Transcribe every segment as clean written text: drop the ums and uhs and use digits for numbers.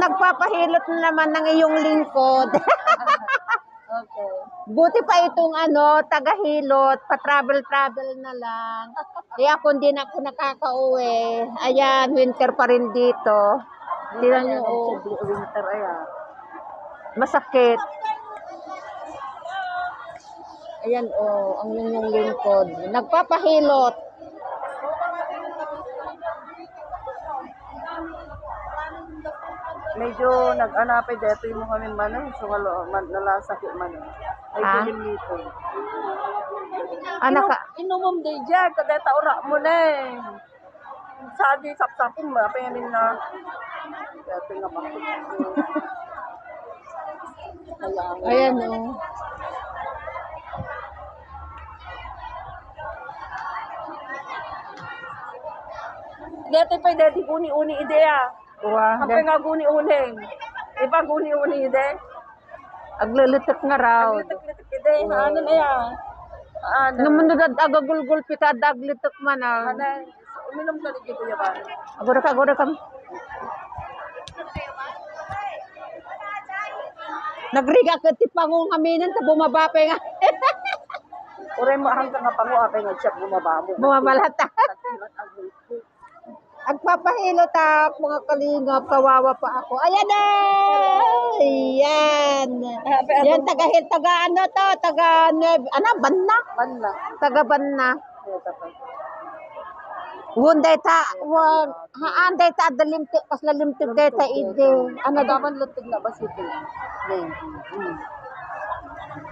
nagpapahilot na naman ng iyong lingkod. Okay. Buti pa itong tagahilot, pa-travel-travel na lang. Kaya kung di na ako nakaka-uwi, ayan, winter pa rin dito. Tingnan nyo, oh, Winter, ayan. masakit. Ayan, oh, ang inyong lingkod. Nagpapahilot. Medyo nag-anapay dito yung kami man so nalasakit man. Ay Ha? dilim nito. Anak, Inumom day dyan, kadeta ora mo na eh. Sadi sapsapin mo, apa yanin na. Dito nga pa. ayan, oh. Dito pa dito guni-uni ideya. Wah, Apa nga guni-uning. Iba guni-uni ide. aglilitik nga raw. Litik-litik ide, ano na yan. Ano? Namunod agagulgul pita daglitik man ah. Ano? Uminom ka dito ya ba? Agora ka. Nagriga ka ti pangong aminan ta bumaba pa nga. Ure mo hanggang nga pango apa nga siya bumaba mo. Bumabalata. Agpapahilot mga kalingap, kawawa pa ako. Ayan na! Ayan. Yan, taga Banna? Banna. Taga Banna. Ito pa. Wunday ta, haanday ta, adalimtik, pas lalimtik day ta, ide. Ano daman lutig na ba sito?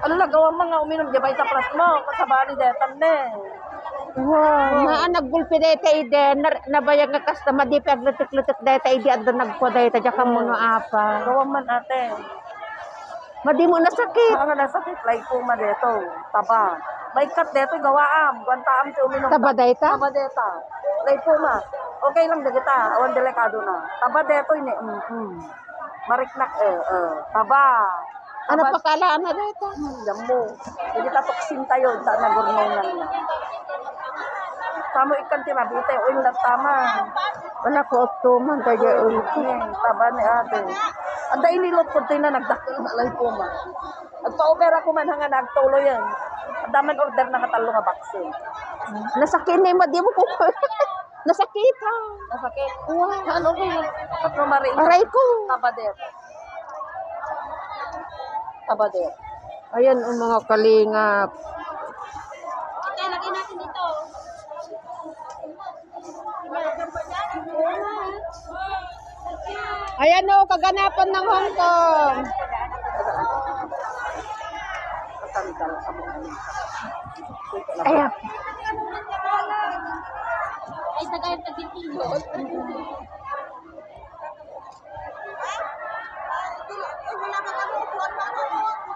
Ano na gawa mga uminom di ba ita pras mo? Kasabali detan ne. Wow, naggulpi day ta, ide. Nabayag nga customer, di pa aglutik-lutik day ta, ide. Ado nagpo day ta, dyan ka muna apa. Gawa man ate. Madi mo nasakit. Mga nasakit, like po ma deto. Taba. May kat deto gawaam. Guantaam ti uminom. Taba day ta? Taba deta. Like po ma. Okay lang dagita. Awan delikado na. Taba deto ini. Mariknak taba. Ano pa kalaan na day ta? Jammo. Hindi tatoksin tayo. Ta nagurnungan na. Tamo ikan tirabi tayo. Uy, tama. Wala ko optuman kaya ulit. Taba ni ate. Anda inilot ko tayo na nagdakil na lang po ma. Nagpa-opera ko man hanga nagtulo yan. Adaman order na katalo nga vaccine. Nasakit na yung di mo ko. Nasakit ha. Nasakit? Wow. Ano ko yun? At mamarin. Aray ko. Tabadet. Tabadet. Ayan ang mga kalingap. Okay, lagay natin dito. Ayan o, kaganapan ng Hong Kong. Ayan. Ay, tagay tagitilo.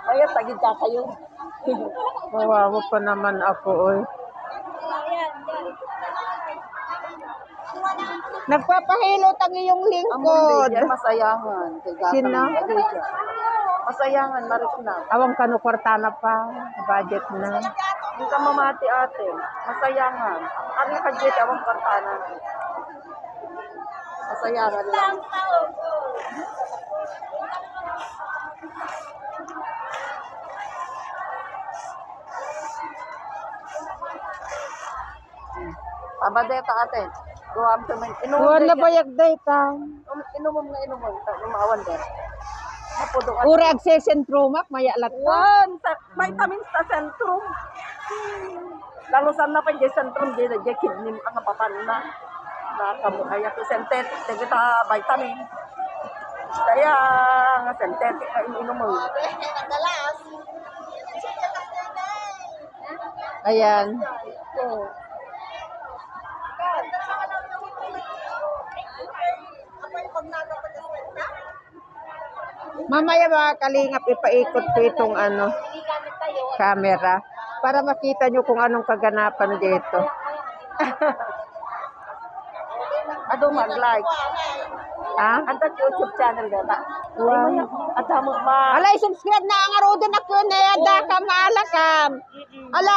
Ay, tagit ka kayo. Kawawa pa naman ako oy. Nagpapahilot ang iyong lingkod. Yan masayangan. Sino? Masayangan, marikna. Awang kanukwartana pa. Budget na. Hindi ka mamati ate. Masayangan. Ang nakadjit, awang kartana. Masayangan lang. Tabadeta ate. Guwam to man. Wala bayag data. Inumom nga inumom. Lumawan din. Napudong Uri agsesentrumak, maya lat ko. Vitamins sa sentrum. Lalo sana pa dyan sentrum, dyan na kidney ang napapan na. Nakamuhaya ko synthetic, dyan kita vitamin. Kaya nga synthetic na ininom mo. Ayan. Mamaya mga kalingap, ipaikot ko itong camera para makita nyo kung anong kaganapan dito. Ano mag-like? Ha? Ang YouTube channel data. Wow. At mo ma. Alay, subscribe na ang arodin ako na yada ka maalakam. Ala,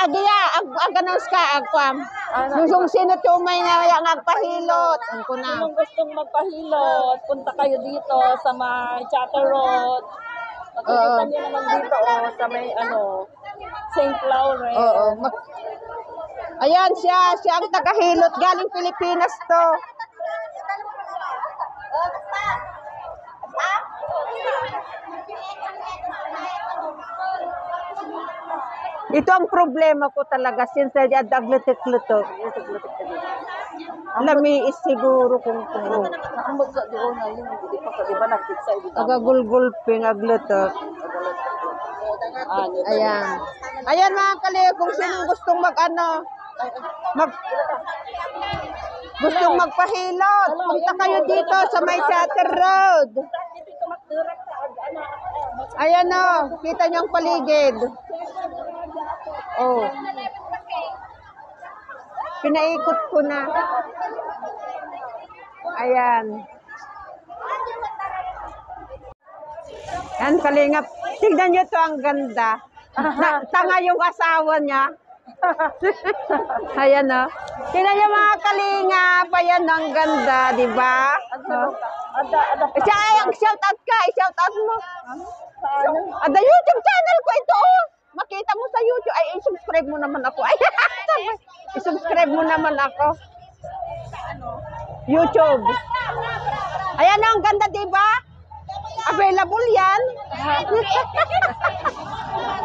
agiya, aganos ka, agkwam. Yung sino tumay na yung agpahilot. Ang ko na. Kung gustong magpahilot, punta kayo dito sa may Chatter Road. Makikita niyo naman dito sa may St. Lawrence. Oo. Ayan siya ang tagahilot. Galing Pilipinas to. Ito ang problema ko talaga since aglutik-lutok. Lami is siguro kung kung. Naambag sa doon na yun, hindi pa di ba nakita dito. Agagulgulping aglutok. Ayan. Ayan mga kaliw, kung sino gustong gustong magpahilot, punta kayo dito sa may Chatter Road. Ayan o, kita niyo ang paligid. Oh. Pinaikot ko na. Ayan. Yan, kalingap. Tignan nyo to, ang ganda. Tanga yung asawa niya. Ayan o. Tignan nyo mga kalingap. Ayan, ang ganda, di ba? Shout out ka. I-shout out mo. Ada YouTube channel ko ito. Makita mo sa YouTube. Ay, i-subscribe mo naman ako. Ay, i-subscribe mo naman ako. YouTube. Ayan o, ang ganda, di ba? Available yan.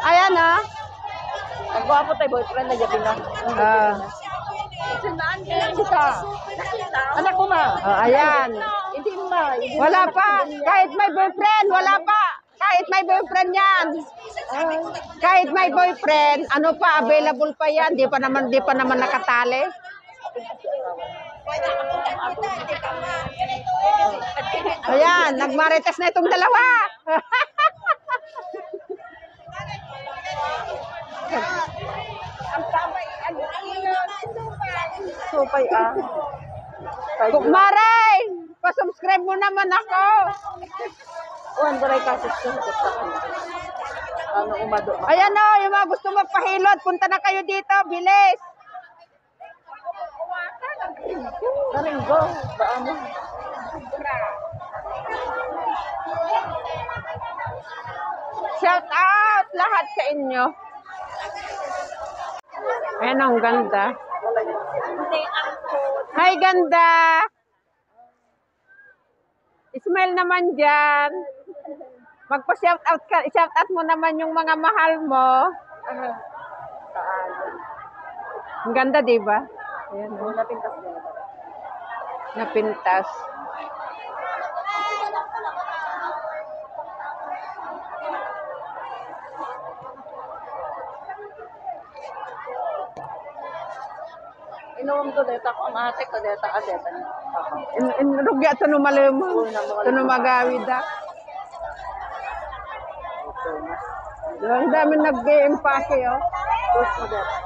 Ayan o. Nagwapo tayo boyfriend na gabi na. Anak ko ma. Ayan. Hindi ma. Wala pa. Kahit may boyfriend, wala pa. Kahit may boyfriend yan. Kahit may boyfriend, ano pa, available pa yan. Di pa naman nakatali. Ayan, nagmarites na itong dalawa. Supay Maray, pa-subscribe mo naman ako. Andaray kasit ko. Umado. Ayan o, yung mga gusto magpahilot, punta na kayo dito, bilis. Naringgo. Baan mo? Shout out lahat sa inyo. Ayan ang ganda. Hi, ganda. Ismail naman dyan. Magpa-shout out ka. Shout out mo naman yung mga mahal mo. Ang ganda, di ba? Ayan, Napintas mo. napintas. Inuwam ko deta ko ang ate ko deta niya. Rugya ito numalimo. Ito numagawid da. Ang dami nag-empake, oh. Dos mo deta.